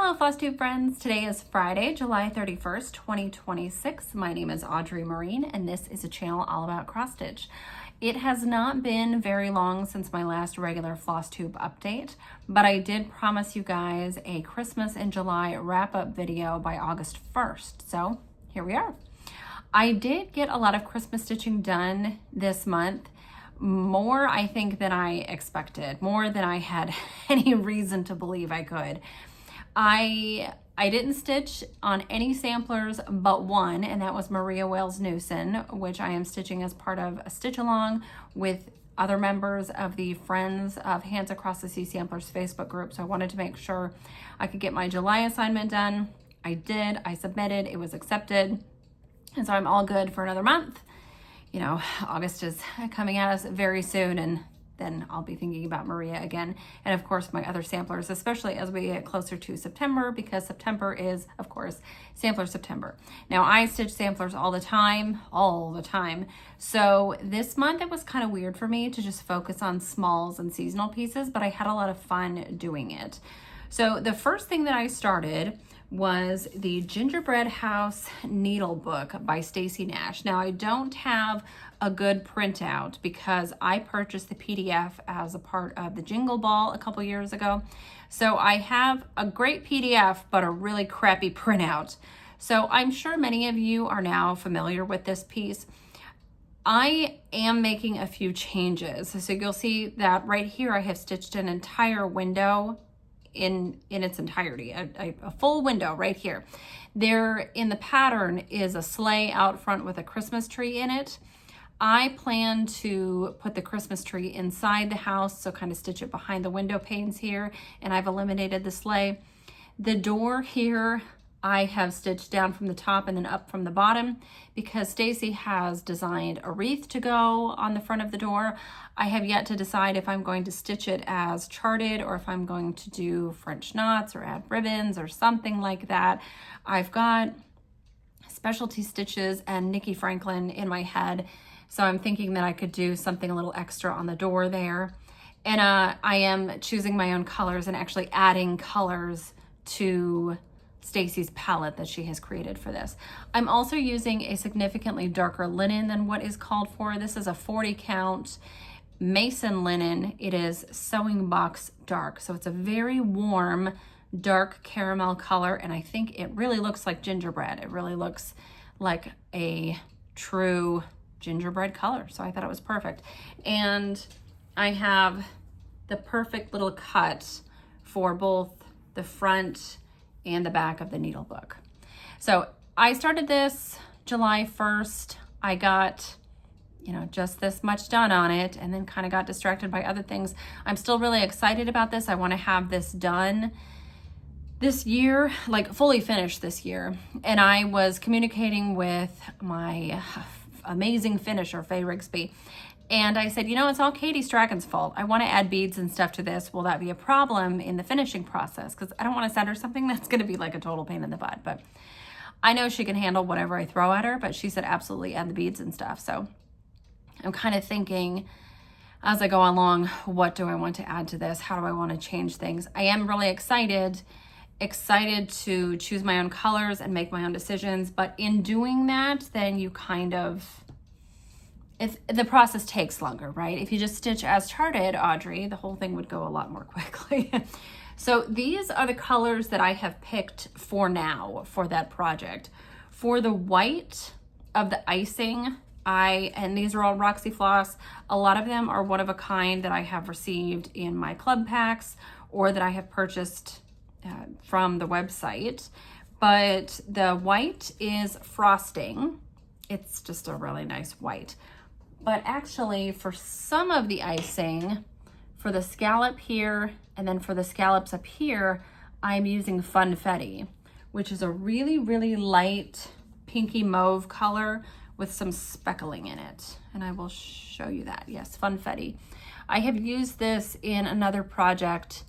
Hello Flosstube friends, today is Friday, July 31st, 2026. My name is Audrey Marine and this is a channel all about cross stitch. It has not been very long since my last regular Flosstube update, but I did promise you guys a Christmas in July wrap-up video by August 1st, so here we are. I did get a lot of Christmas stitching done this month. More, I think, than I expected, more than I had any reason to believe I could. I didn't stitch on any samplers but one, and that was Maria Wales Newson, which I am stitching as part of a stitch along with other members of the Friends of Hands Across the Sea Samplers Facebook group. So I wanted to make sure I could get my July assignment done. I did, I submitted, it was accepted. And so I'm all good for another month. You know, August is coming at us very soon, and then I'll be thinking about Maria again. And of course, my other samplers, especially as we get closer to September, because September is, of course, Sampler September. Now, I stitch samplers all the time. So this month, it was kind of weird for me to just focus on smalls and seasonal pieces, but I had a lot of fun doing it. So the first thing that I started was the Gingerbread House Needlebook by Stacy Nash. Now, I don't have a good printout because I purchased the PDF as a part of the Jingle Ball a couple years ago. So I have a great PDF, but a really crappy printout. So I'm sure many of you are now familiar with this piece. I am making a few changes. So you'll see that right here, I have stitched an entire window in its entirety, a full window right here. There in the pattern is a sleigh out front with a Christmas tree in it. I plan to put the Christmas tree inside the house, so kind of stitch it behind the window panes here, and I've eliminated the sleigh. The door here, I have stitched down from the top and then up from the bottom because Stacy has designed a wreath to go on the front of the door. I have yet to decide if I'm going to stitch it as charted or if I'm going to do French knots or add ribbons or something like that. I've got Specialty Stitches and Nikki Franklin in my head, so I'm thinking that I could do something a little extra on the door there. And I am choosing my own colors and actually adding colors to Stacy's palette that she has created for this. I'm also using a significantly darker linen than what is called for. This is a 40 count Mason linen. It is Sewing Box Dark. So it's a very warm, dark caramel color, and I think it really looks like gingerbread. It really looks like a true gingerbread color. So I thought it was perfect. And I have the perfect little cut for both the front and the back of the needle book. So I started this July 1st. I got, you know, just this much done on it and then kind of got distracted by other things. I'm still really excited about this. I want to have this done this year, like fully finished this year. And I was communicating with my amazing finisher, Faye Rigsby, and I said, you know, it's all Katie Strachan's fault. I want to add beads and stuff to this. Will that be a problem in the finishing process? Because I don't want to send her something that's going to be like a total pain in the butt. But I know she can handle whatever I throw at her, but she said absolutely add the beads and stuff. So I'm kind of thinking as I go along, what do I want to add to this? How do I want to change things? I am really excited to choose my own colors and make my own decisions. But in doing that, then you kind of, the process takes longer, right? If you just stitch as charted, Audrey, the whole thing would go a lot more quickly. So these are the colors that I have picked for now for that project. For the white of the icing, and these are all Roxy Floss. A lot of them are one of a kind that I have received in my club packs or that I have purchased from the website. But the white is frosting. It's just a really nice white. But actually, for some of the icing, for the scallop here, and then for the scallops up here, I'm using Funfetti, which is a really, really light pinky mauve color with some speckling in it. And I will show you that. Yes, Funfetti. I have used this in another project,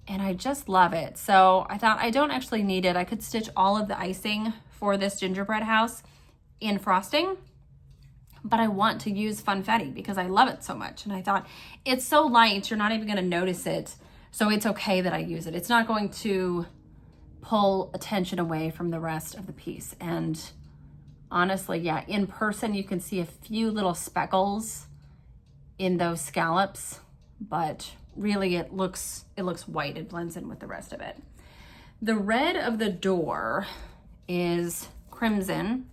and I just love it. So I thought I don't actually need it. I could stitch all of the icing for this gingerbread house in frosting, but I want to use Funfetti because I love it so much. And I thought it's so light, you're not even gonna notice it. So it's okay that I use it. It's not going to pull attention away from the rest of the piece. And honestly, yeah, in person you can see a few little speckles in those scallops, but really it looks white. It blends in with the rest of it. The red of the door is crimson.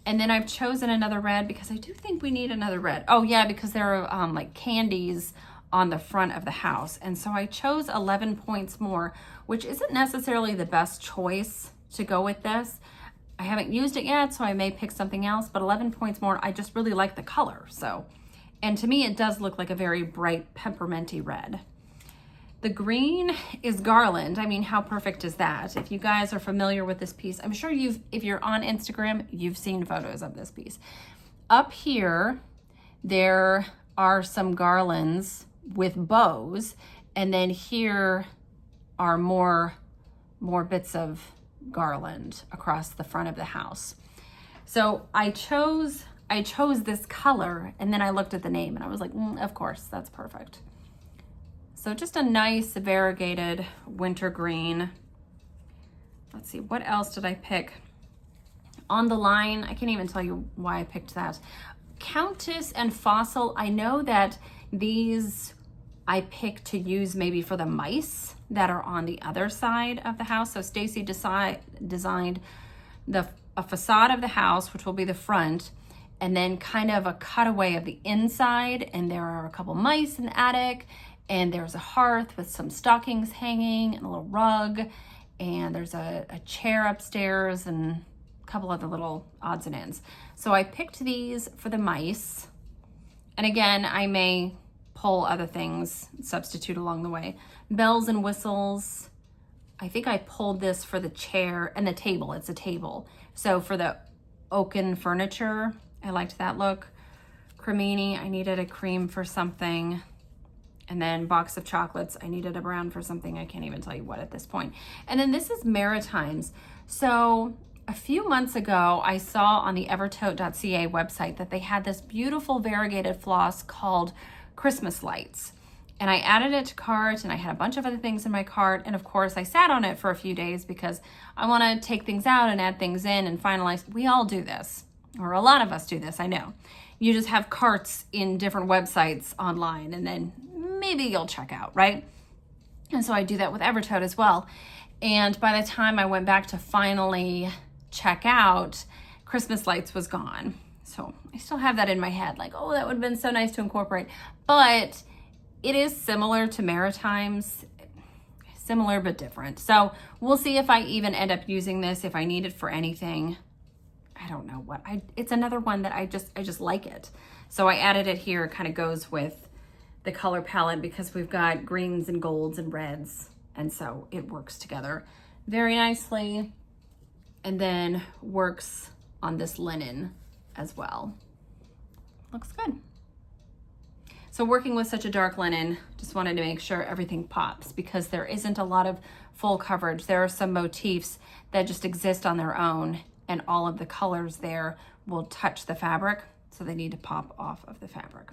And then I've chosen another red because I do think we need another red. Oh yeah, because there are like candies on the front of the house. And so I chose 11 points more, which isn't necessarily the best choice to go with this. I haven't used it yet, so I may pick something else, but 11 points more, I just really like the color. So, and to me, it does look like a very bright pepperminty red. The green is garland. I mean, how perfect is that? If you guys are familiar with this piece, I'm sure if you're on Instagram, you've seen photos of this piece. Up here, there are some garlands with bows, and then here are more bits of garland across the front of the house. So I chose this color, and then I looked at the name and I was like, of course, that's perfect. So just a nice variegated winter green. Let's see, what else did I pick? On the line, I can't even tell you why I picked that. Countess and Fossil, I know that these I picked to use maybe for the mice that are on the other side of the house. So Stacy designed a facade of the house, which will be the front, and then kind of a cutaway of the inside. And there are a couple mice in the attic, and there's a hearth with some stockings hanging and a little rug, and there's a chair upstairs and a couple other little odds and ends. So I picked these for the mice. And again, I may pull other things, substitute along the way. Bells and whistles. I think I pulled this for the chair and the table. It's a table. So for the oaken furniture, I liked that look. Cremini, I needed a cream for something. And then box of chocolates, I needed a brown for something. I can't even tell you what at this point. And then this is Maritimes. So a few months ago, I saw on the evertote.ca website that they had this beautiful variegated floss called Christmas lights. And I added it to cart, and I had a bunch of other things in my cart. And of course I sat on it for a few days because I want to take things out and add things in and finalize. We all do this, or a lot of us do this, I know. You just have carts in different websites online, and then maybe you'll check out, right? And so I do that with Evertote as well. And by the time I went back to finally check out, Christmas lights was gone. So I still have that in my head, like, oh, that would have been so nice to incorporate. But it is similar to Maritimes, similar but different. So we'll see if I even end up using this, if I need it for anything. I don't know what. It's another one that I just like it. So I added it here. It kind of goes with the color palette because we've got greens and golds and reds, and so it works together very nicely, and then works on this linen as well. Looks good. So working with such a dark linen, just wanted to make sure everything pops because there isn't a lot of full coverage. There are some motifs that just exist on their own, and all of the colors there will touch the fabric, so they need to pop off of the fabric.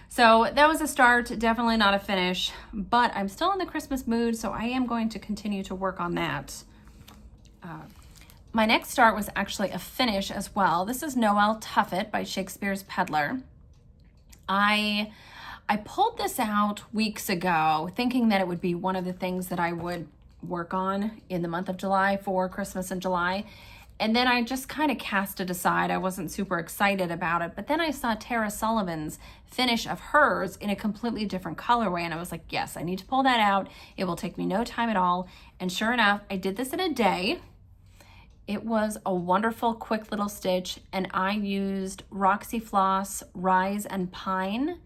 So that was a start, definitely not a finish, but I'm still in the Christmas mood, so I am going to continue to work on that. My next start was actually a finish as well. This is Noel Tuffet by Shakespeare's Peddler. I pulled this out weeks ago thinking that it would be one of the things that I would work on in the month of July for Christmas in July. And then I just kind of cast it aside. I wasn't super excited about it. But then I saw Tara Sullivan's finish of hers in a completely different colorway. And I was like, yes, I need to pull that out. It will take me no time at all. And sure enough, I did this in a day. It was a wonderful, quick little stitch. And I used Roxy Floss Rise and Pine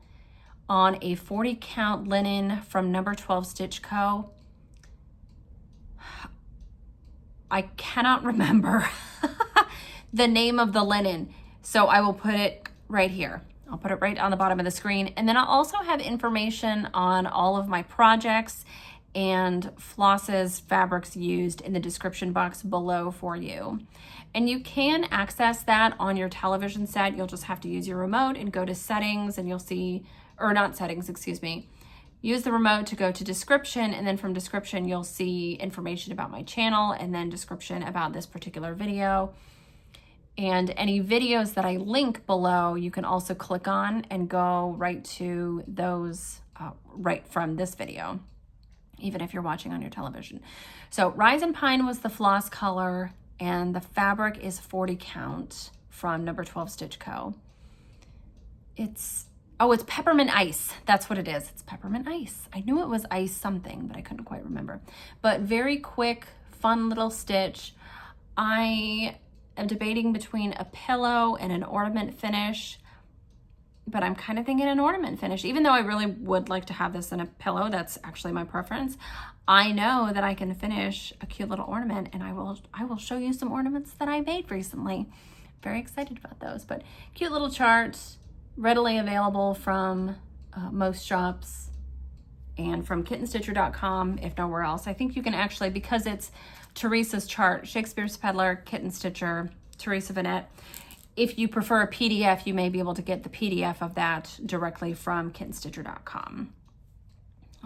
on a 40 count linen from No. 12 Stitch Co. I cannot remember the name of the linen, so I will put it right here. I'll put it right on the bottom of the screen. And then I'll also have information on all of my projects and flosses, fabrics used in the description box below for you. And you can access that on your television set. You'll just have to use your remote and go to settings, and you'll see, or not settings, excuse me. use the remote to go to description, and then from description you'll see information about my channel and then description about this particular video. And any videos that I link below, you can also click on and go right to those right from this video, even if you're watching on your television. So Rise and Pine was the floss color, and the fabric is 40 count from number 12 Stitch Co. It's Peppermint Ice. That's what it is. It's Peppermint Ice. I knew it was ice something, but I couldn't quite remember. But very quick, fun little stitch. I am debating between a pillow and an ornament finish, but I'm kind of thinking an ornament finish. Even though I really would like to have this in a pillow, that's actually my preference. I know that I can finish a cute little ornament, and I will show you some ornaments that I made recently. Very excited about those. But cute little charts, readily available from most shops and from kittenstitcher.com, if nowhere else. I think you can actually, because it's Teresa's chart, Shakespeare's Peddler, Kitten Stitcher, Teresa Vanette. If you prefer a PDF, you may be able to get the PDF of that directly from kittenstitcher.com.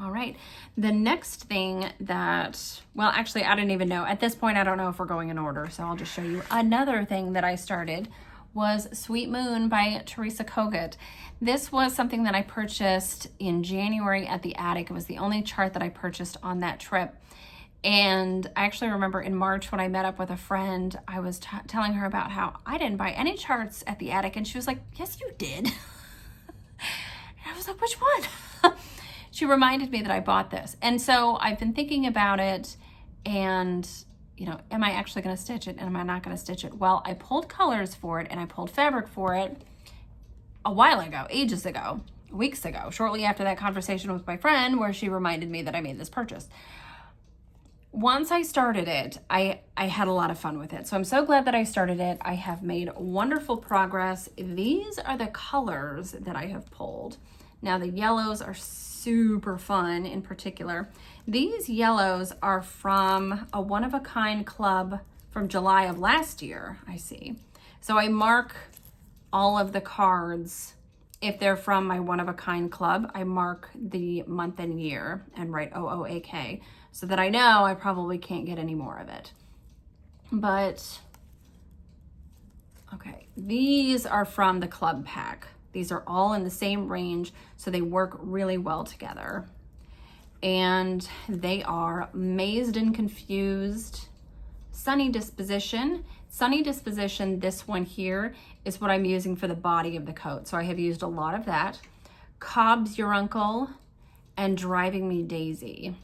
All right, the next thing that, well, actually, I didn't even know. At this point, I don't know if we're going in order, so I'll just show you another thing that I started was Sweet Moon by Teresa Kogut. This was something that I purchased in January at the attic. It was the only chart that I purchased on that trip. And I actually remember in March when I met up with a friend, I was telling her about how I didn't buy any charts at the attic. And she was like, yes, you did. And I was like, which one? She reminded me that I bought this. And so I've been thinking about it and, you know, am I actually going to stitch it and am I not going to stitch it? Well, I pulled colors for it and I pulled fabric for it a while ago, ages ago, weeks ago, shortly after that conversation with my friend where she reminded me that I made this purchase. Once I started it, I had a lot of fun with it. So I'm so glad that I started it. I have made wonderful progress. These are the colors that I have pulled. Now the yellows are super fun in particular. These yellows are from a one-of-a-kind club from July of last year, I see. So I mark all of the cards. If they're from my one-of-a-kind club, I mark the month and year and write OOAK so that I know I probably can't get any more of it. But, okay, these are from the club pack. These are all in the same range, so they work really well together. And they are Maized and Confused, Sunny Disposition. Sunny Disposition, this one here, is what I'm using for the body of the coat. So I have used a lot of that. Cobb's Your Uncle and Driving Me Daisy.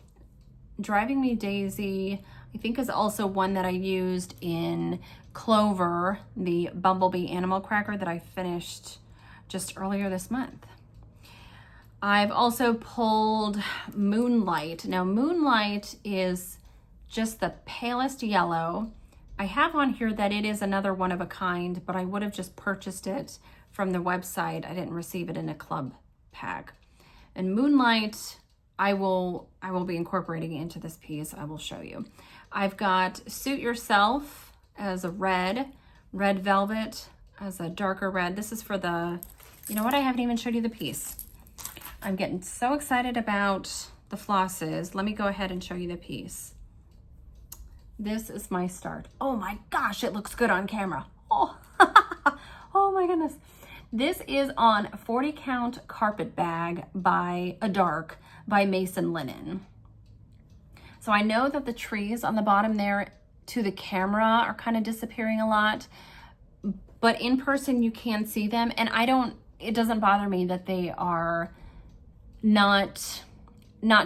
Driving Me Daisy, I think, is also one that I used in Clover, the Bumblebee animal cracker that I finished just earlier this month. I've also pulled Moonlight. Now, Moonlight is just the palest yellow. I have on here that it is another one of a kind, but I would have just purchased it from the website. I didn't receive it in a club pack. And Moonlight, I will be incorporating into this piece. I will show you. I've got Suit Yourself as a red velvet as a darker red. This is for the, you know what, I haven't even showed you the piece. I'm getting so excited about the flosses. Let me go ahead and show you the piece. This is my start. Oh my gosh, it looks good on camera. Oh, oh my goodness. This is on 40 count carpet bag by a dark by Mason Linen. So I know that the trees on the bottom there to the camera are kind of disappearing a lot, but in person you can see them. And it doesn't bother me that they are not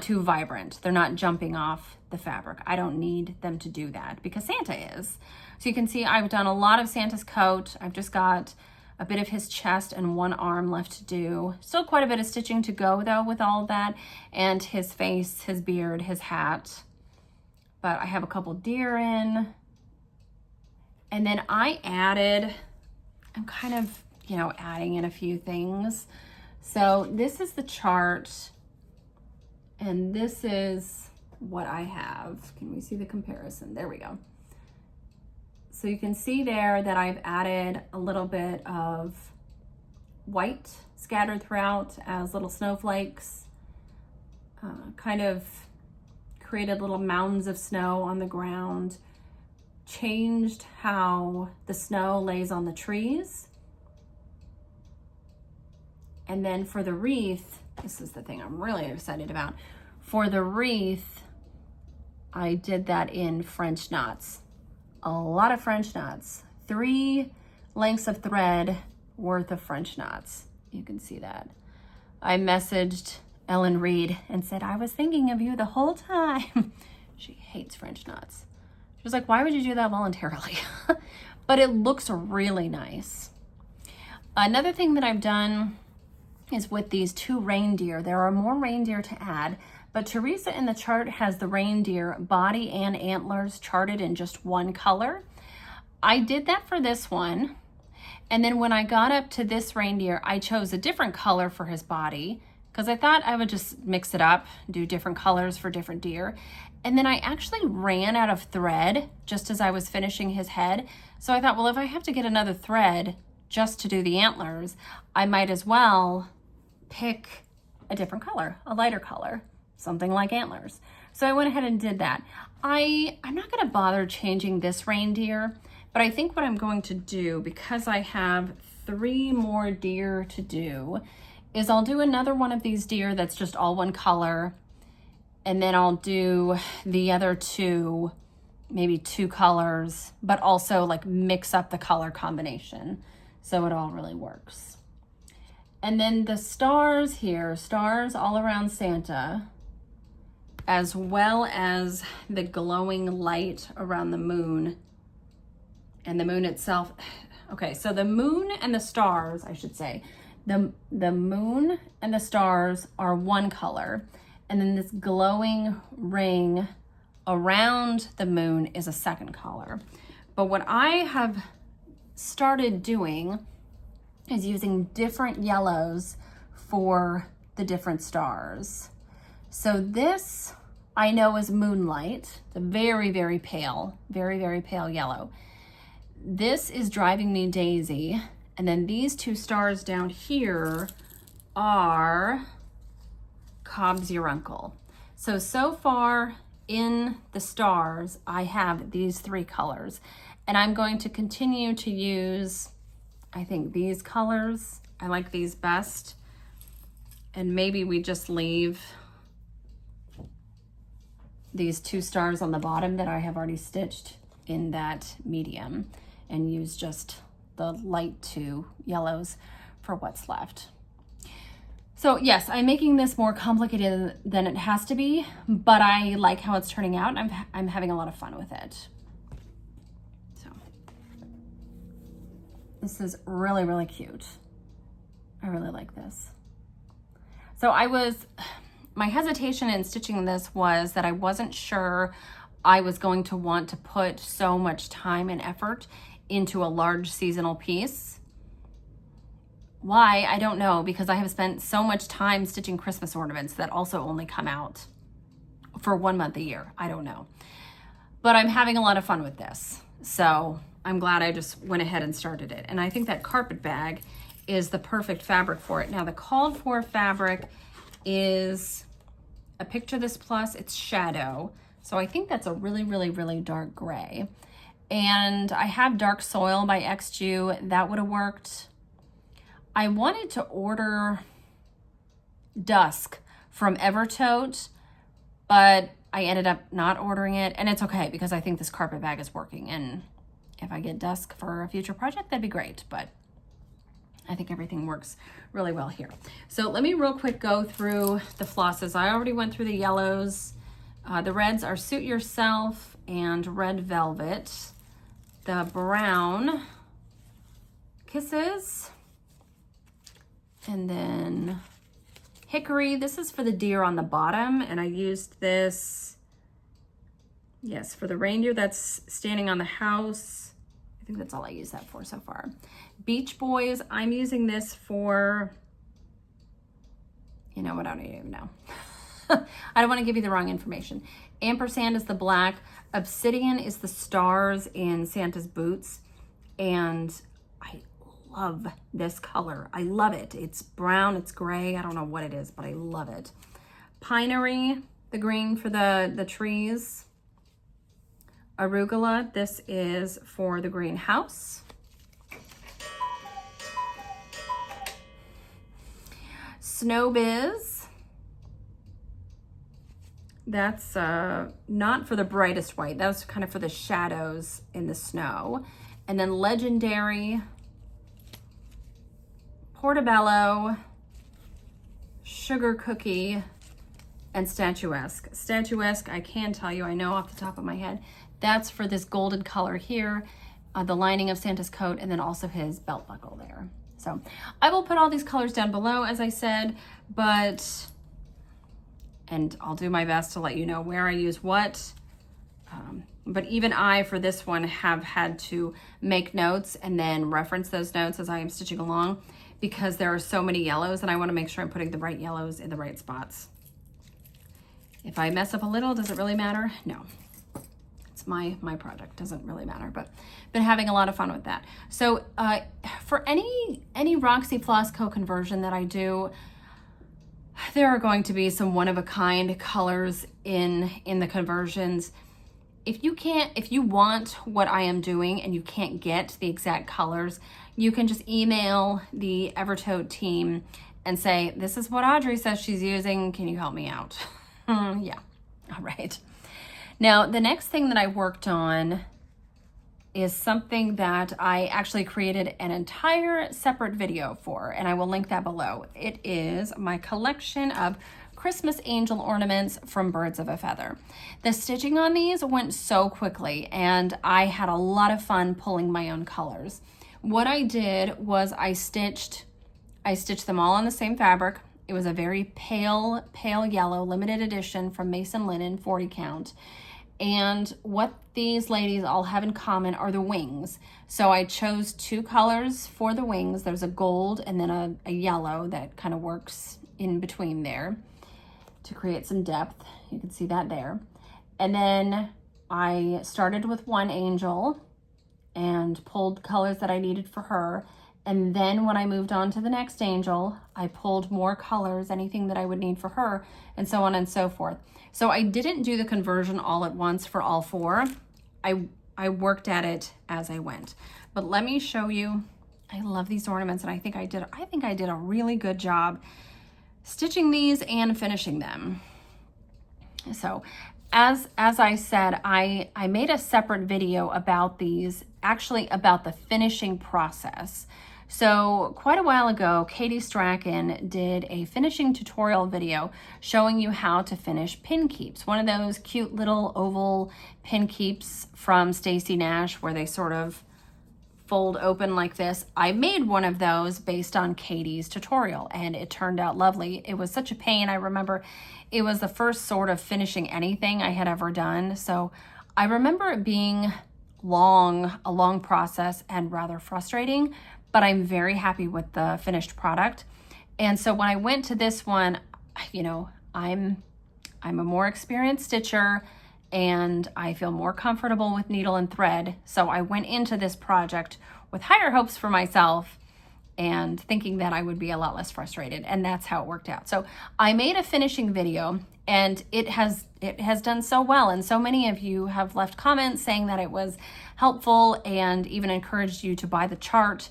too vibrant. They're not jumping off the fabric. I don't need them to do that because Santa is. So you can see I've done a lot of Santa's coat. I've just got a bit of his chest and one arm left to do. Still quite a bit of stitching to go though with all of that, and his face, his beard, his hat. But I have a couple deer in. And then I'm kind of, you know, adding in a few things. So this is the chart, and this is what I have. Can we see the comparison? There we go. So you can see there that I've added a little bit of white scattered throughout as little snowflakes. kind of created little mounds of snow on the ground, changed how the snow lays on the trees. And then for the wreath, this is the thing I'm really excited about. For the wreath, I did that in French knots. A lot of French knots. 3 lengths of thread worth of French knots. You can see that. I messaged Ellen Reed and said, I was thinking of you the whole time. She hates French knots. She was like, why would you do that voluntarily? But it looks really nice. Another thing that I've done is with these 2 reindeer. There are more reindeer to add, but Teresa in the chart has the reindeer body and antlers charted in just one color. I did that for this one. And then when I got up to this reindeer, I chose a different color for his body because I thought I would just mix it up, do different colors for different deer. And then I actually ran out of thread just as I was finishing his head. So I thought, well, if I have to get another thread just to do the antlers, I might as well pick a different color, a lighter color, something like antlers. So I went ahead and did that. I'm not gonna bother changing this reindeer, but I think what I'm going to do, because I have 3 more deer to do, is I'll do another one of these deer that's just all one color, and then I'll do the other 2, maybe 2 colors, but also like mix up the color combination so it all really works. And then the stars here, stars all around Santa, as well as the glowing light around the moon and the moon itself. Okay, so the moon and the stars, I should say, the moon and the stars are one color, and then this glowing ring around the moon is a second color. But what I have started doing is using different yellows for the different stars. So this I know is Moonlight, the very, very pale yellow. This is Driving Me Daisy. And then these 2 stars down here are Cobb's Your Uncle. So far in the stars, I have these 3 colors. And I'm going to continue to use, I think, these colors. I like these best. And maybe we just leave these 2 stars on the bottom that I have already stitched in that medium and use just the light 2 yellows for what's left. So yes, I'm making this more complicated than it has to be, but I like how it's turning out. I'm having a lot of fun with it. So this is really, really cute. I really like this. So my hesitation in stitching this was that I wasn't sure I was going to want to put so much time and effort into a large seasonal piece. Why? I don't know, because I have spent so much time stitching Christmas ornaments that also only come out for 1 month a year. I don't know. But I'm having a lot of fun with this. So I'm glad I just went ahead and started it. And I think that carpet bag is the perfect fabric for it. Now the called for fabric is a Picture This Plus. It's Shadow. So I think that's a really, really, really dark gray. And I have Dark Soil by XJU. That would have worked. I wanted to order Dusk from Evertote, but I ended up not ordering it. And it's okay because I think this carpet bag is working. And if I get Dusk for a future project, that'd be great. But I think everything works really well here. So let me real quick go through the flosses. I already went through the yellows. The reds are Suit Yourself and Red Velvet. The brown, Kisses. And then Hickory. This is for the deer on the bottom. And I used this, yes, for the reindeer that's standing on the house. I think that's all I use that for so far. Beach Boys, I'm using this for, you know what, I don't even know. I don't want to give you the wrong information. Ampersand is the black. Obsidian is the stars in Santa's boots. And I love this color. I love it. It's brown, it's gray. I don't know what it is, but I love it. Pinery, the green for the trees. Arugula, this is for the greenhouse. Snow Biz, that's not for the brightest white, that was kind of for the shadows in the snow. And then Legendary, Portobello, Sugar Cookie, and Statuesque. Statuesque, I can tell you, I know off the top of my head, that's for this golden color here, the lining of Santa's coat, and then also his belt buckle there. So I will put all these colors down below, as I said, and I'll do my best to let you know where I use what. But even I, for this one, have had to make notes and then reference those notes as I am stitching along, because there are so many yellows and I want to make sure I'm putting the right yellows in the right spots. If I mess up a little, does it really matter? No. It's my project, doesn't really matter, but been having a lot of fun with that. So for any Roxy Floss co-conversion that I do, there are going to be some one-of-a-kind colors in the conversions. If you want what I am doing and you can't get the exact colors, you can just email the Evertote team and say, this is what Audrey says she's using, can you help me out? Yeah, all right. Now, the next thing that I worked on is something that I actually created an entire separate video for, and I will link that below. It is my collection of Christmas angel ornaments from Birds of a Feather. The stitching on these went so quickly, and I had a lot of fun pulling my own colors. What I did was I stitched them all on the same fabric. It was a very pale yellow limited edition from Mason Linen 40 count. And what these ladies all have in common are the wings. So I chose two colors for the wings. There's a gold and then a yellow that kind of works in between there to create some depth. You can see that there. And then I started with one angel and pulled colors that I needed for her. And then when I moved on to the next angel, I pulled more colors, anything that I would need for her, and so on and so forth. So I didn't do the conversion all at once for all four. I worked at it as I went. But let me show you. I love these ornaments, and I think I did a really good job stitching these and finishing them. So as I said, I made a separate video about these, actually about the finishing process. So quite a while ago, Katie Strachan did a finishing tutorial video showing you how to finish pin keeps. One of those cute little oval pin keeps from Stacy Nash where they sort of fold open like this. I made one of those based on Katie's tutorial, and it turned out lovely. It was such a pain. I remember it was the first sort of finishing anything I had ever done. So I remember it being a long process and rather frustrating, but I'm very happy with the finished product. And so when I went to this one, you know, I'm a more experienced stitcher and I feel more comfortable with needle and thread. So I went into this project with higher hopes for myself and thinking that I would be a lot less frustrated, and that's how it worked out. So I made a finishing video, and it has done so well, and so many of you have left comments saying that it was helpful and even encouraged you to buy the chart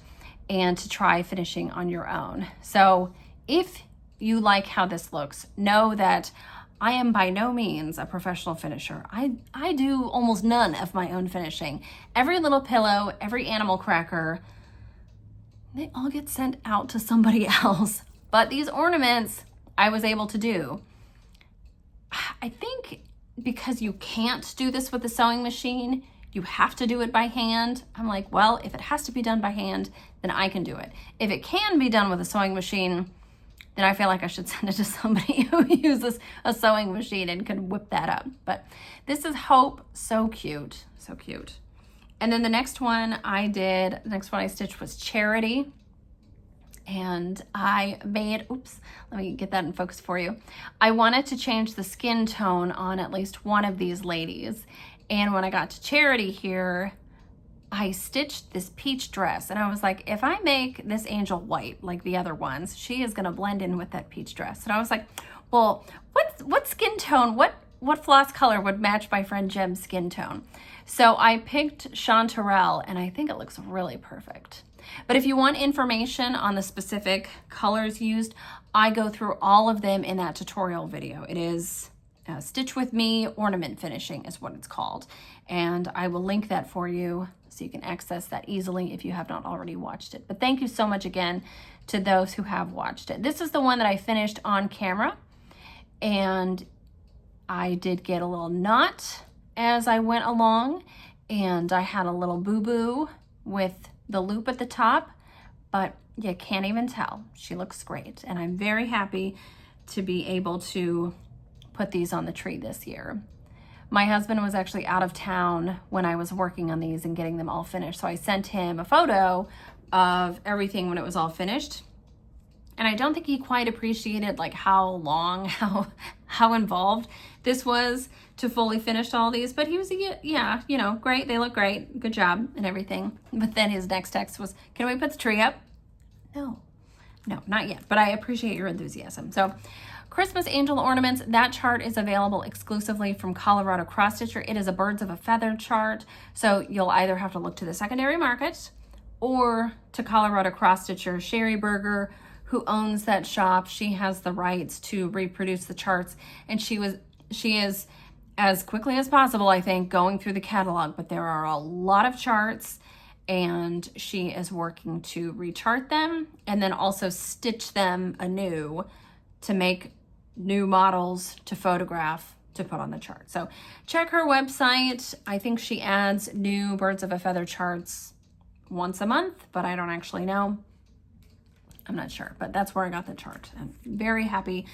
and to try finishing on your own. So if you like how this looks, know that I am by no means a professional finisher. I do almost none of my own finishing. Every little pillow, every animal cracker, they all get sent out to somebody else. But these ornaments I was able to do. I think because you can't do this with a sewing machine, you have to do it by hand. I'm like, well, if it has to be done by hand, then I can do it. If it can be done with a sewing machine, then I feel like I should send it to somebody who uses a sewing machine and can whip that up. But this is Hope, so cute, so cute. And then the next one I stitched was Charity. And I made, oops, let me get that in focus for you. I wanted to change the skin tone on at least one of these ladies. And when I got to Charity here, I stitched this peach dress, and I was like, if I make this angel white like the other ones, she is gonna blend in with that peach dress. And I was like, well, what skin tone, what floss color would match my friend Jem's skin tone? So I picked Chanterelle, and I think it looks really perfect. But if you want information on the specific colors used, I go through all of them in that tutorial video. It is Stitch With Me Ornament Finishing is what it's called. And I will link that for you so you can access that easily if you have not already watched it. But thank you so much again to those who have watched it. This is the one that I finished on camera, and I did get a little knot as I went along, and I had a little boo-boo with the loop at the top, but you can't even tell. She looks great, and I'm very happy to be able to put these on the tree this year. My husband was actually out of town when I was working on these and getting them all finished, so I sent him a photo of everything when it was all finished. And I don't think he quite appreciated like how long, how involved this was to fully finish all these. But he was, yeah, you know, great. They look great. Good job and everything. But then his next text was, can we put the tree up? No, not yet. But I appreciate your enthusiasm. So Christmas angel ornaments, that chart is available exclusively from Colorado Cross Stitcher. It is a birds of a feather chart. So you'll either have to look to the secondary market or to Colorado Cross Stitcher. Sherry Berger, who owns that shop, she has the rights to reproduce the charts, and she is as quickly as possible, I think, going through the catalog, but there are a lot of charts, and she is working to rechart them and then also stitch them anew to make new models to photograph to put on the chart. So check her website. I think she adds new birds of a feather charts once a month, but I don't actually know. I'm not sure, but that's where I got the chart. I'm very happy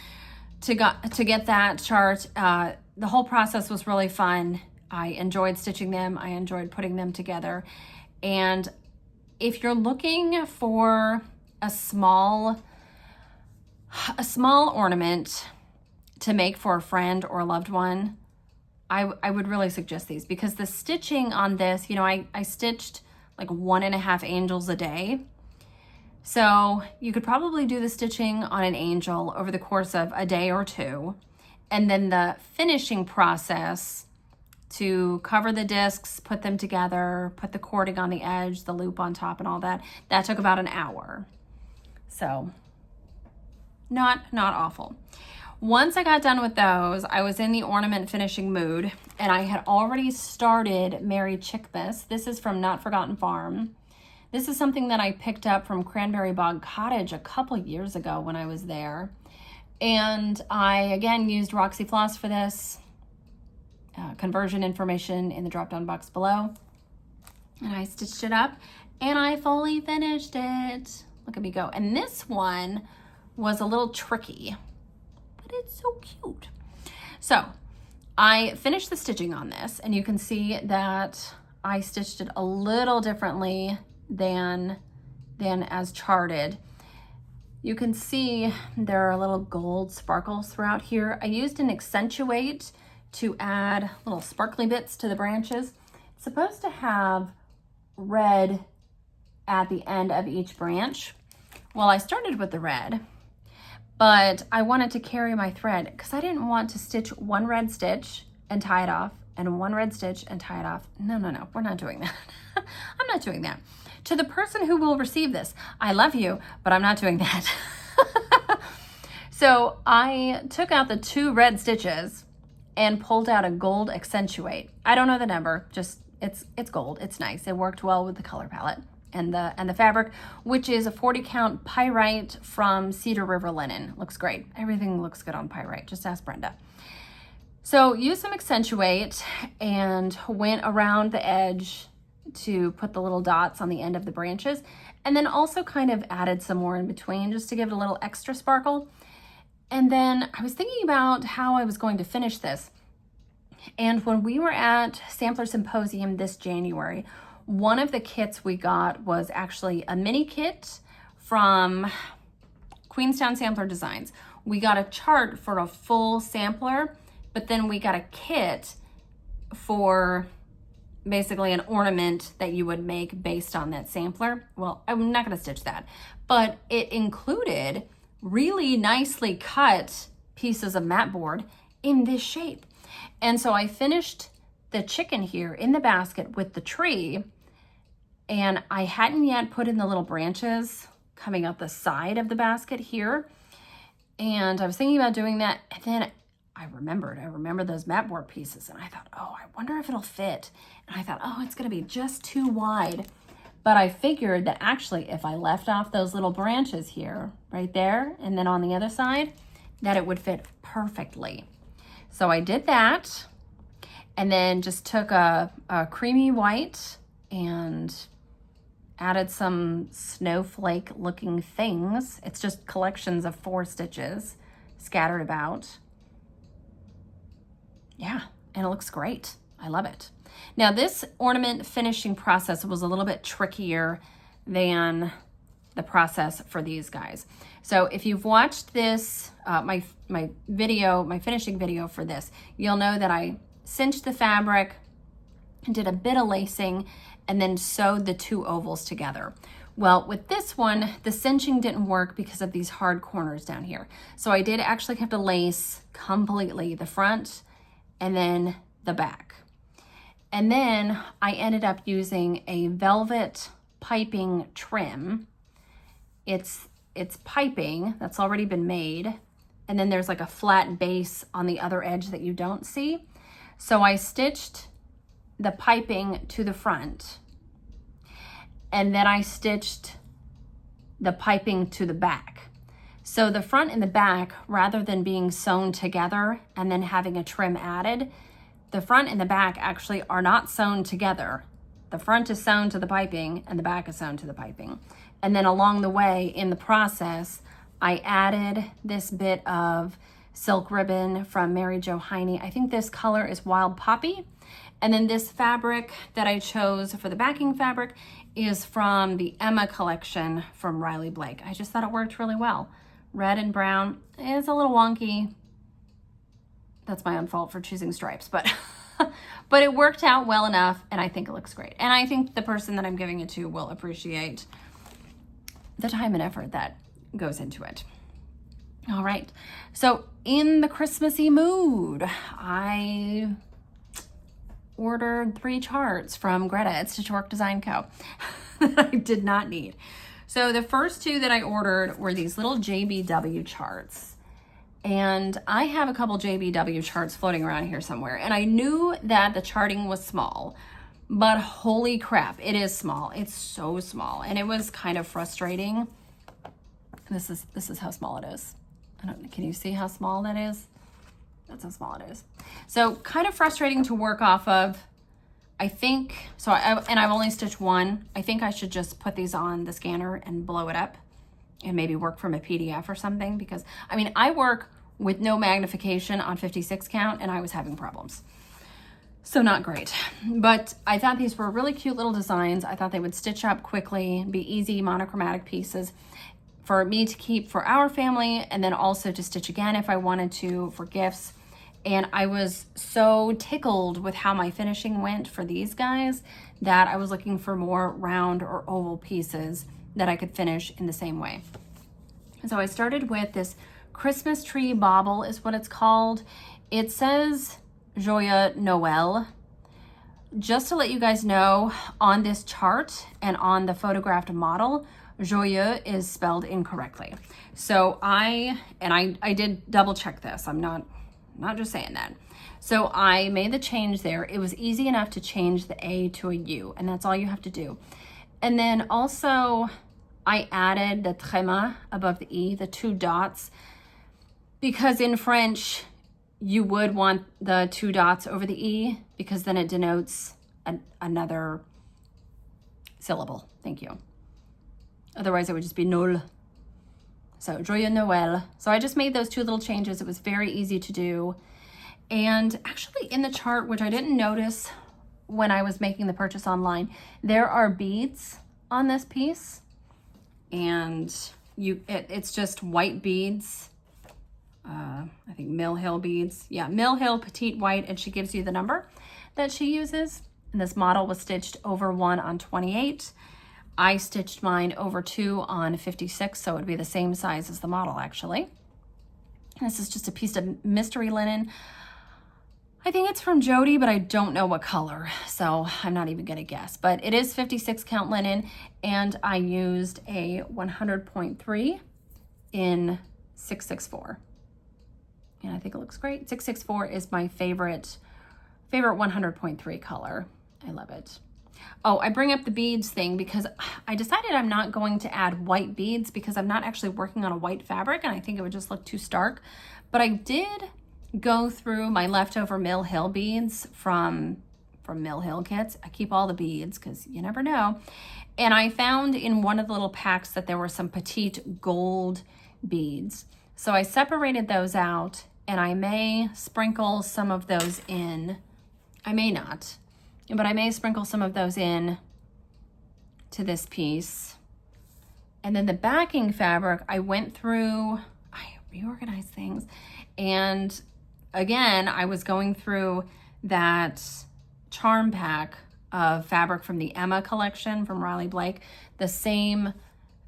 to get that chart. The whole process was really fun. I enjoyed stitching them. I enjoyed putting them together. And if you're looking for a small ornament to make for a friend or a loved one, I would really suggest these, because the stitching on this, you know, I stitched like 1.5 angels a day. So you could probably do the stitching on an angel over the course of a day or two. And then the finishing process to cover the discs, put them together, put the cording on the edge, the loop on top and all that, that took about an hour. So not awful. Once I got done with those, I was in the ornament finishing mood, and I had already started Merry Chickmas. This is from Not Forgotten Farm. This is something that I picked up from Cranberry Bog Cottage a couple years ago when I was there. And I, again, used Roxy Floss for this. Conversion information in the drop-down box below. And I stitched it up, and I fully finished it. Look at me go. And this one was a little tricky, but it's so cute. So I finished the stitching on this, and you can see that I stitched it a little differently than as charted. You can see there are little gold sparkles throughout here. I used an accentuate to add little sparkly bits to the branches. It's supposed to have red at the end of each branch. Well, I started with the red, but I wanted to carry my thread because I didn't want to stitch one red stitch and tie it off and one red stitch and tie it off. No, we're not doing that. I'm not doing that. To the person who will receive this, I love you, but I'm not doing that. So I took out the 2 red stitches and pulled out a gold accentuate. I don't know the number, just it's gold. It's nice. It worked well with the color palette and the fabric, which is a 40 count pyrite from Cedar River linen. Looks great. Everything looks good on pyrite. Just ask Brenda. So use some accentuate and went around the edge to put the little dots on the end of the branches, and then also kind of added some more in between just to give it a little extra sparkle. And then I was thinking about how I was going to finish this. And when we were at Sampler Symposium this January, one of the kits we got was actually a mini kit from Queenstown Sampler Designs. We got a chart for a full sampler, but then we got a kit for basically an ornament that you would make based on that sampler. Well, I'm not gonna stitch that, but it included really nicely cut pieces of mat board in this shape. And so I finished the chicken here in the basket with the tree, and I hadn't yet put in the little branches coming out the side of the basket here. And I was thinking about doing that, and then I remembered those mat board pieces, and I thought, oh, I wonder if it'll fit. And I thought, oh, it's gonna be just too wide. But I figured that actually if I left off those little branches here, right there, and then on the other side, that it would fit perfectly. So I did that, and then just took a creamy white and added some snowflake looking things. It's just collections of 4 stitches scattered about. Yeah, and it looks great. I love it. Now this ornament finishing process was a little bit trickier than the process for these guys. So if you've watched this, my finishing video for this, you'll know that I cinched the fabric, did a bit of lacing, and then sewed the 2 ovals together. Well, with this one, the cinching didn't work because of these hard corners down here. So I did actually have to lace completely the front and then the back. And then I ended up using a velvet piping trim. It's piping that's already been made. And then there's like a flat base on the other edge that you don't see. So I stitched the piping to the front, and then I stitched the piping to the back. So the front and the back, rather than being sewn together and then having a trim added, the front and the back actually are not sewn together. The front is sewn to the piping and the back is sewn to the piping. And then along the way in the process, I added this bit of silk ribbon from Mary Jo Heine. I think this color is Wild Poppy. And then this fabric that I chose for the backing fabric is from the Emma collection from Riley Blake. I just thought it worked really well. Red and brown is a little wonky. That's my own fault for choosing stripes, but but it worked out well enough, and I think it looks great. And I think the person that I'm giving it to will appreciate the time and effort that goes into it. All right, so in the Christmassy mood, I ordered 3 charts from Greta at Stitchwork Design Co. that I did not need. So the first 2 that I ordered were these little JBW charts. And I have a couple JBW charts floating around here somewhere. And I knew that the charting was small, but holy crap, it is small. It's so small. And it was kind of frustrating. This is how small it is. Can you see how small that is? That's how small it is. So kind of frustrating to work off of. I think, so I've only stitched 1. I think I should just put these on the scanner and blow it up and maybe work from a PDF or something, because I mean, I work with no magnification on 56 count and I was having problems. So not great, but I thought these were really cute little designs. I thought they would stitch up quickly, be easy monochromatic pieces for me to keep for our family, and then also to stitch again if I wanted to for gifts. And I was so tickled with how my finishing went for these guys that I was looking for more round or oval pieces that I could finish in the same way. So I started with this Christmas tree bauble is what it's called. It says Joyeux Noel. Just to let you guys know, on this chart and on the photographed model, Joyeux is spelled incorrectly. So I did double check this. I'm not just saying that. So I made the change there. It was easy enough to change the A to a U, and that's all you have to do. And then also I added the tréma above the E, the 2 dots, because in French, you would want the 2 dots over the E, because then it denotes another syllable. Thank you. Otherwise it would just be Noel. So Joyeux Noel. So I just made those 2 little changes. It was very easy to do. And actually in the chart, which I didn't notice when I was making the purchase online, there are beads on this piece. And it's just white beads. I think Mill Hill beads. Yeah, Mill Hill Petite White, and she gives you the number that she uses. And this model was stitched over 1 on 28. I stitched mine over 2 on 56, so it would be the same size as the model actually. This is just a piece of mystery linen. I think it's from Jody, but I don't know what color, so I'm not even gonna guess. But it is 56 count linen, and I used a 100.3 in 664. And I think it looks great. 664 is my favorite 100.3 color. I love it. Oh, I bring up the beads thing because I decided I'm not going to add white beads because I'm not actually working on a white fabric and I think it would just look too stark. But I did go through my leftover Mill Hill beads from Mill Hill kits. I keep all the beads because you never know. And I found in one of the little packs that there were some petite gold beads. So I separated those out and I may sprinkle some of those in. I may not, but I may sprinkle some of those in to this piece. And then the backing fabric, I went through, I reorganized things. And again, I was going through that charm pack of fabric from the Emma collection from Riley Blake, the same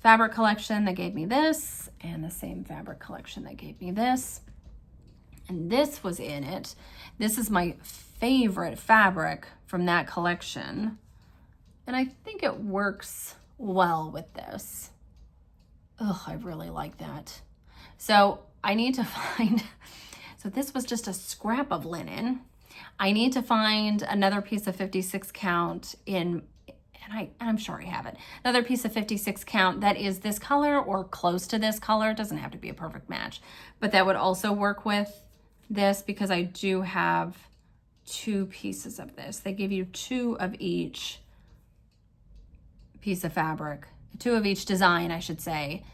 fabric collection that gave me this and the same fabric collection that gave me this. And this was in it. This is my favorite fabric from that collection. And I think it works well with this. Oh, I really like that. So I need to find, so this was just a scrap of linen. I need to find another piece of 56 count in, and I'm sure I have it, another piece of 56 count that is this color or close to this color. It doesn't have to be a perfect match, but that would also work with this because I do have 2 pieces of this. They give you 2 of each piece of fabric, 2 of each design, I should say,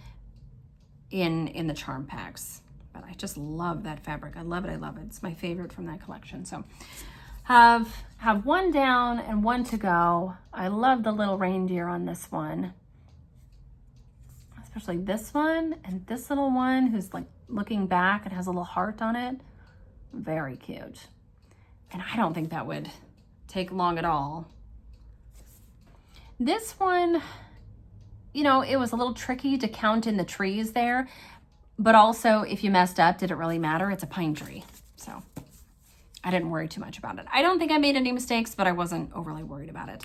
in the charm packs. But I just love that fabric. I love it. I love it. It's my favorite from that collection. So have 1 down and 1 to go. I love the little reindeer on this one, especially this one and this little one who's like looking back and has a little heart on it. Very cute. And I don't think that would take long at all. This one, you know, it was a little tricky to count in the trees there, but also if you messed up, did it really matter? It's a pine tree. So I didn't worry too much about it. I don't think I made any mistakes, but I wasn't overly worried about it.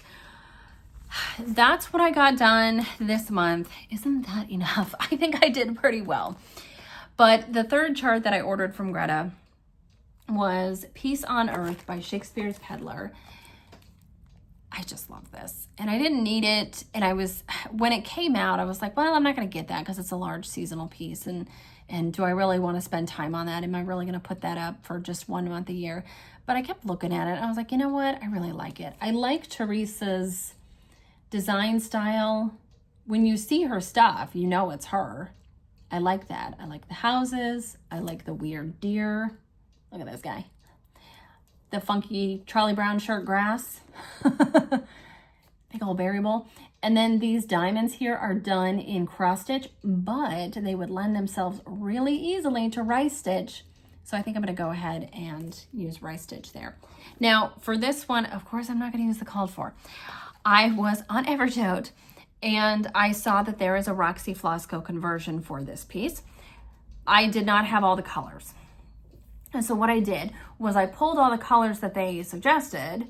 That's what I got done this month. Isn't that enough? I think I did pretty well. But the third chart that I ordered from Greta was Peace on Earth by Shakespeare's Peddler. I just love this. And I didn't need it. And when it came out, I was like, well, I'm not going to get that because it's a large seasonal piece. And do I really want to spend time on that? Am I really going to put that up for just 1 month a year? But I kept looking at it. And I was like, you know what? I really like it. I like Teresa's design style. When you see her stuff, you know it's her. I like that. I like the houses. I like the weird deer. Look at this guy. The funky Charlie Brown shirt grass. Big old berry bowl. And then these diamonds here are done in cross stitch, but they would lend themselves really easily to rice stitch. So I think I'm going to go ahead and use rice stitch there. Now for this one, of course, I'm not going to use the called for. I was on Evertote and I saw that there is a Roxy Floss conversion for this piece. I did not have all the colors. And so what I did was I pulled all the colors that they suggested,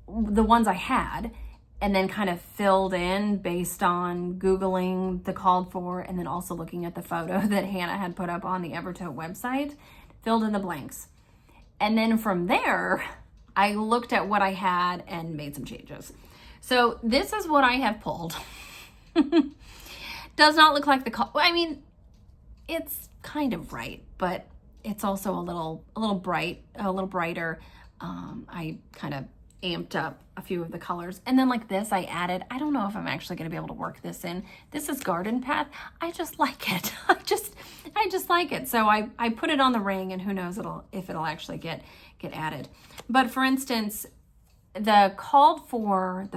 the ones I had, and then kind of filled in based on Googling the called for and then also looking at the photo that Hannah had put up on the Evertote website, filled in the blanks. And then from there, I looked at what I had and made some changes. So this is what I have pulled. Does not look like the call. I mean, it's kind of right, but it's also a little brighter. I kind of amped up a few of the colors. And then like this, I added, I don't know if I'm actually going to be able to work this in. This is Garden Path. I just like it. I just like it. So I put it on the ring and who knows if it'll actually get added. But for instance, the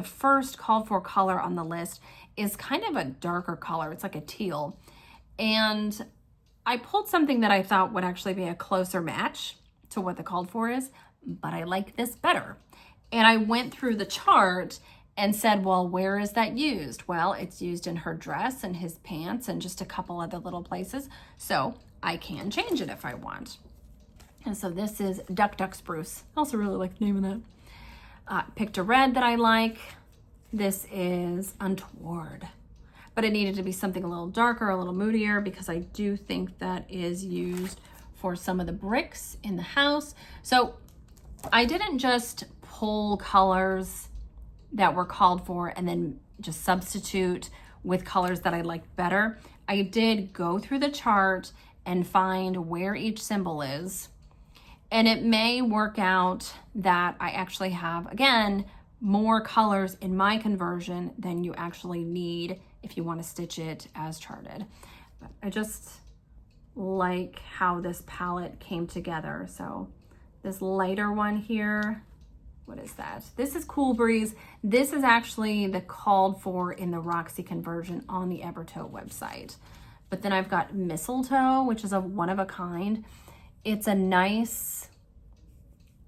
first called for color on the list is kind of a darker color. It's like a teal. And I pulled something that I thought would actually be a closer match to what the called for is, but I like this better. And I went through the chart and said, well, where is that used? Well, it's used in her dress and his pants and just a couple other little places. So I can change it if I want. And so this is Duck Spruce. I also really like the name of that. Picked a red that I like. This is Untoward. But it needed to be something a little darker, a little moodier, because I do think that is used for some of the bricks in the house. So I didn't just pull colors that were called for and then just substitute with colors that I liked better. I did go through the chart and find where each symbol is. And it may work out that I actually have, again, more colors in my conversion than you actually need if you want to stitch it as charted. But I just like how this palette came together. So this lighter one here, what is that? This is Cool Breeze. This is actually the called for in the Roxy conversion on the Evertoe website. But then I've got Mistletoe, which is a one of a kind. It's a nice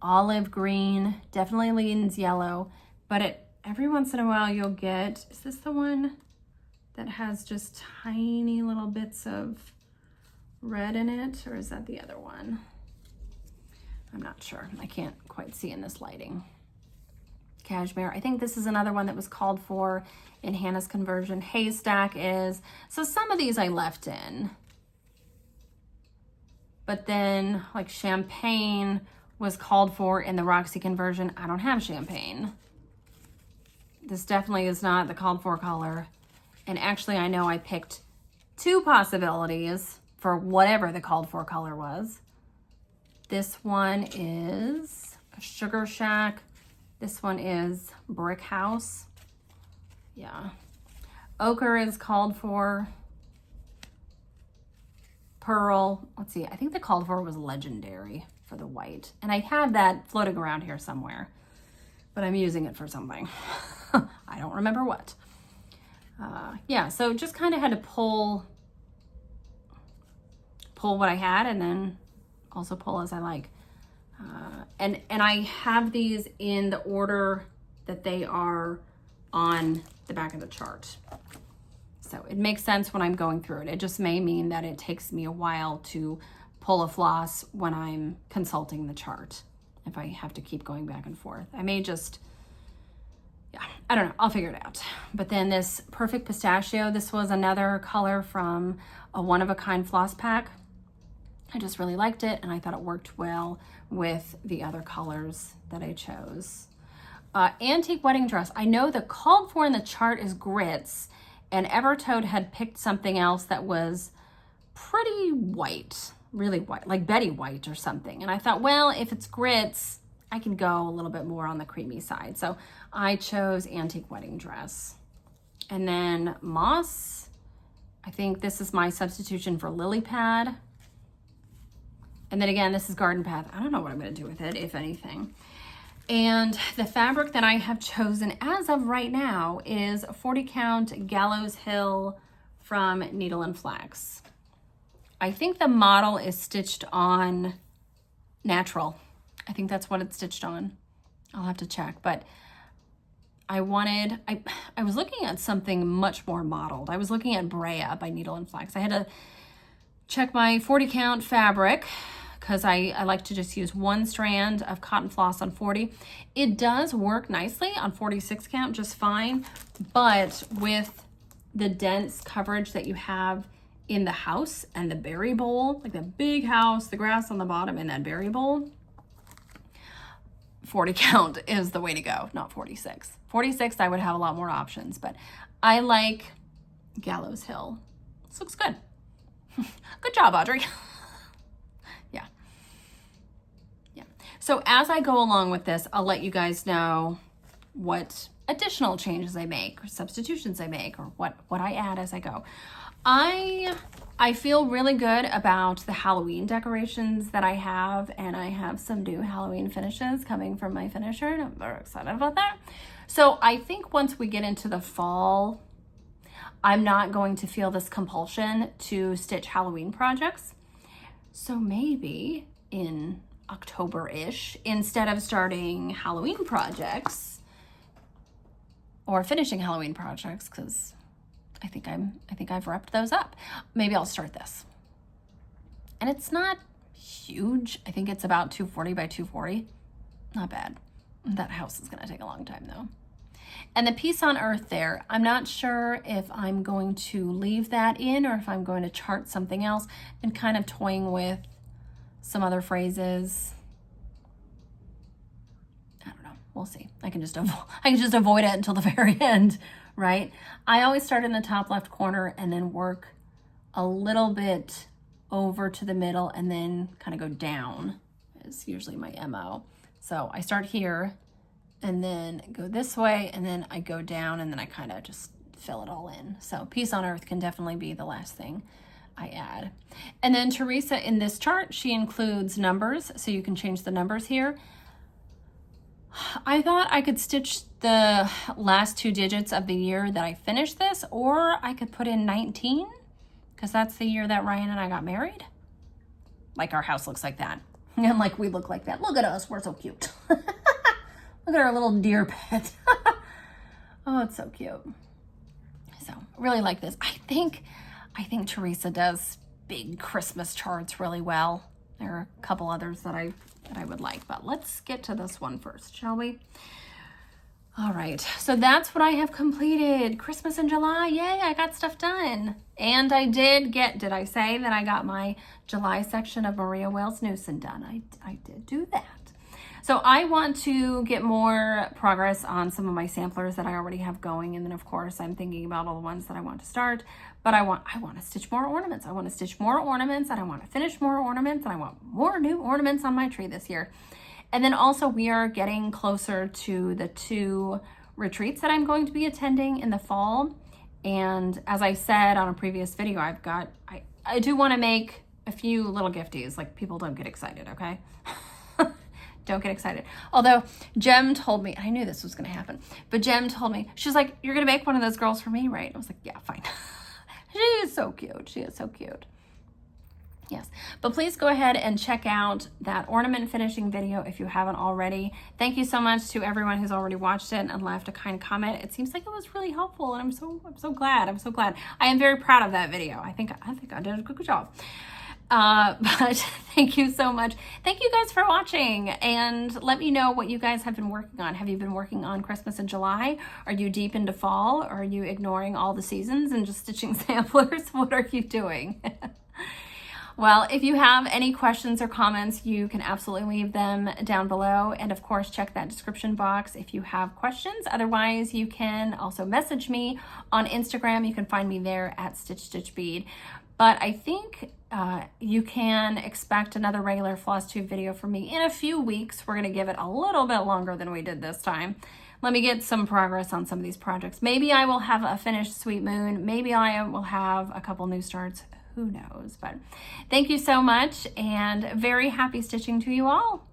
olive green, definitely leans yellow, but every once in a while you'll get, is this the one that has just tiny little bits of red in it, or is that the other one? I'm not sure. I can't quite see in this lighting. Cashmere. I think this is another one that was called for in Hannah's conversion. Haystack is. So some of these I left in. But then like Champagne was called for in the Roxy conversion. I don't have Champagne. This definitely is not the called for color. And actually I know I picked two possibilities for whatever the called for color was. This one is Sugar Shack. This one is Brick House. Yeah. Ochre is called for. Pearl. Let's see. I think the called for was Legendary for the white. And I have that floating around here somewhere. But I'm using it for something. I don't remember what. Yeah, so just kind of had to pull what I had and then also pull as I like. And I have these in the order that they are on the back of the chart. So it makes sense when I'm going through it. It just may mean that it takes me a while to pull a floss when I'm consulting the chart. If I have to keep going back and forth. I may just, yeah, I don't know. I'll figure it out. But then this Perfect Pistachio, this was another color from a one-of-a-kind floss pack. I just really liked it, and I thought it worked well with the other colors that I chose. Antique Wedding Dress. I know the called for in the chart is grits, and Evertoe had picked something else that was pretty white, really white, like Betty White or something. And I thought, well, if it's grits, I can go a little bit more on the creamy side. So I chose Antique Wedding Dress. And then Moss, I think this is my substitution for Lily Pad. And then again, this is Garden Path. I don't know what I'm going to do with it, if anything. And the fabric that I have chosen as of right now is 40 count Gallows Hill from Needle and Flax. I think the model is stitched on natural. I think that's what it's stitched on. I'll have to check, but I was looking at something much more modeled. I was looking at Brea by Needle and Flax. I had to check my 40 count fabric because I like to just use one strand of cotton floss on 40. It does work nicely on 46 count just fine, but with the dense coverage that you have in the house and the berry bowl, like the big house, the grass on the bottom and that berry bowl, 40 count is the way to go, not 46. 46, I would have a lot more options, but I like Gallows Hill. This looks good. Good job, Audrey. Yeah. So as I go along with this, I'll let you guys know what additional changes I make or substitutions I make or what I add as I go. I feel really good about the Halloween decorations that I have, and I have some new Halloween finishes coming from my finisher, and I'm very excited about that. So I think once we get into the fall, I'm not going to feel this compulsion to stitch Halloween projects. So maybe in October-ish, instead of starting Halloween projects or finishing Halloween projects, because I think I've wrapped those up. Maybe I'll start this. And it's not huge. I think it's about 240 by 240. Not bad. That house is gonna take a long time though. And the Peace on Earth there, I'm not sure if I'm going to leave that in or if I'm going to chart something else and kind of toying with some other phrases. I don't know, we'll see. I can just avoid it until the very end, right? I always start in the top left corner and then work a little bit over to the middle and then kind of go down is usually my MO. So I start here and then go this way, and then I go down, and then I kind of just fill it all in. So Peace on Earth can definitely be the last thing I add. And then Teresa in this chart, she includes numbers, so you can change the numbers here. I thought I could stitch the last 2 digits of the year that I finished this, or I could put in 19, because that's the year that Ryan and I got married. Like our house looks like that, and like we look like that. Look at us, we're so cute. Look at our little deer pet. Oh, it's so cute. So I really like this. I think Teresa does big Christmas charts really well. There are a couple others that I would like, but let's get to this one first, shall we? All right, so that's what I have completed. Christmas in July, yay, I got stuff done. And I did I say that I got my July section of Maria Wales Newson done? I did do that. So I want to get more progress on some of my samplers that I already have going. And then of course I'm thinking about all the ones that I want to start, but I want to stitch more ornaments. I want to stitch more ornaments, and I want to finish more ornaments, and I want more new ornaments on my tree this year. And then also we are getting closer to the 2 retreats that I'm going to be attending in the fall. And as I said on a previous video, I do want to make a few little gifties. Like, people don't get excited, okay? Don't get excited. Although Jem told me, I knew this was going to happen, but Jem told me, she's like, you're going to make one of those girls for me, right? I was like, yeah, fine. She is so cute. She is so cute. Yes, but please go ahead and check out that ornament finishing video if you haven't already. Thank you so much to everyone who's already watched it and left a kind comment. It seems like it was really helpful, and I'm so glad. I'm so glad. I am very proud of that video. I think I did a good job. But thank you so much. Thank you guys for watching, and let me know what you guys have been working on. Have you been working on Christmas in July? Are you deep into fall? Or are you ignoring all the seasons and just stitching samplers? What are you doing? Well, if you have any questions or comments, you can absolutely leave them down below. And of course, check that description box if you have questions. Otherwise, you can also message me on Instagram. You can find me there at StitchStitchBead. But I think you can expect another regular Flosstube video from me in a few weeks. We're going to give it a little bit longer than we did this time. Let me get some progress on some of these projects. Maybe I will have a finished Sweet Moon. Maybe I will have a couple new starts. Who knows? But thank you so much, and very happy stitching to you all.